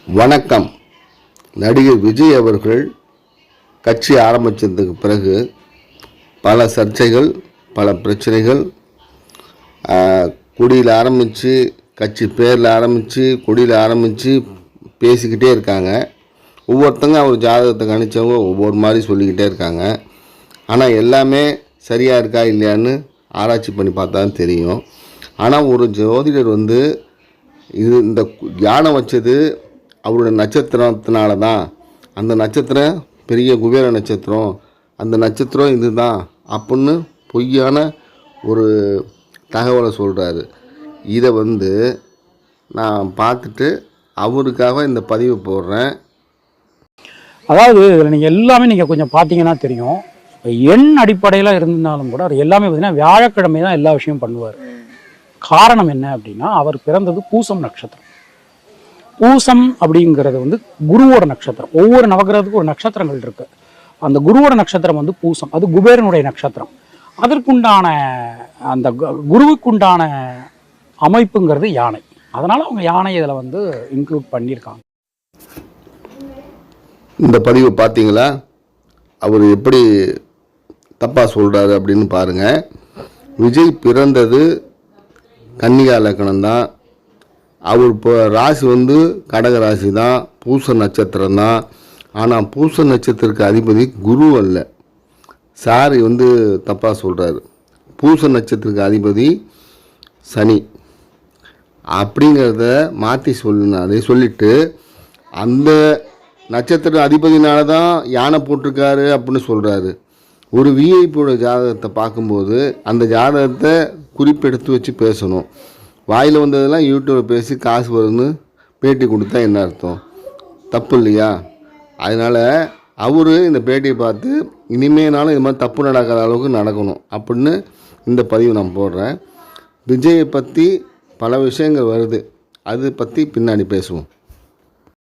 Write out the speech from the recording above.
வணக்கம். நடிகர் விஜய் அவர்கள் கட்சி ஆரம்பித்ததுக்கு பிறகு பல சர்ச்சைகள், பல பிரச்சனைகள், குடியில் ஆரம்பித்து, கட்சி பேரில் ஆரம்பித்து, குடியில் ஆரம்பித்து பேசிக்கிட்டே இருக்காங்க. ஒவ்வொருத்தங்க அவர் ஜாதகத்தை கணிச்சவங்க ஒவ்வொரு மாதிரி சொல்லிக்கிட்டே இருக்காங்க. ஆனால் எல்லாமே சரியாக இருக்கா இல்லையான்னு ஆராய்ச்சி பண்ணி பார்த்தா தான் தெரியும். ஆனால் ஒரு ஜோதிடர் இந்த யானை வச்சது அவருடைய நட்சத்திரத்தினால தான், அந்த நட்சத்திரம் பெரிய குபேர நட்சத்திரம், அந்த நட்சத்திரம் இது தான் அப்படின்னு பொய்யான ஒரு தகவலை சொல்கிறாரு. இதை நான் பார்த்துட்டு அவருக்காக இந்த பதிவை போடுறேன். அதாவது இதில் நீங்கள் எல்லாமே நீங்கள் கொஞ்சம் பார்த்தீங்கன்னா தெரியும். எண் அடிப்படையில் இருந்தாலும் கூட அவர் எல்லாமே பார்த்தீங்கன்னா வியாழக்கிழமை தான் எல்லா விஷயமும் பண்ணுவார். காரணம் என்ன அப்படின்னா, அவர் பிறந்தது பூசம் நட்சத்திரம். பூசம் அப்படிங்கிறது குருவோட நட்சத்திரம். ஒவ்வொரு நவகிரகத்துக்கும் ஒரு நட்சத்திரங்கள் இருக்கு. அந்த குருவோட நட்சத்திரம் பூசம், அது குபேரனுடைய நட்சத்திரம். அதற்குண்டான அந்த குருவுக்குண்டான அமைப்புங்கிறது யானை. அதனால அவங்க யானை இதில் இன்க்ளூட் பண்ணியிருக்காங்க. இந்த பதிவு பார்த்தீங்களா? அவர் எப்படி தப்பாக சொல்கிறாரு அப்படின்னு பாருங்கள். விஜய் பிறந்தது கன்னிகா லக்னம் தான். அவர் இப்போ ராசி கடக ராசி தான், பூச நட்சத்திரம் தான். ஆனால் பூச நட்சத்திரத்துக்கு அதிபதி குரு அல்ல. சாரி தப்பாக சொல்கிறாரு. பூச நட்சத்திரத்துக்கு அதிபதி சனி அப்படிங்கிறத மாற்றி சொல்லிட்டு அந்த நட்சத்திர அதிபதினால தான் யானை போட்டிருக்காரு அப்படின்னு சொல்கிறாரு. ஒரு விஐபியோட ஜாதகத்தை பார்க்கும்போது அந்த ஜாதகத்தை குறிப்பெடுத்து வச்சு பேசணும். வாயில் வந்ததெல்லாம் யூடியூப்பில் பேசி காசு வரும்னு பேட்டி கொடுத்தா என்ன அர்த்தம்? தப்பு இல்லையா? அதனால் அவர் இந்த பேட்டியை பார்த்து இனிமேனாலும் இது மாதிரி தப்பு நடக்காத அளவுக்கு நடக்கணும் அப்படின்னு இந்த பதிவு நான் போடுறேன். விஜயை பற்றி பல விஷயங்கள் வருது, அது பற்றி பின்னாடி பேசுவோம்.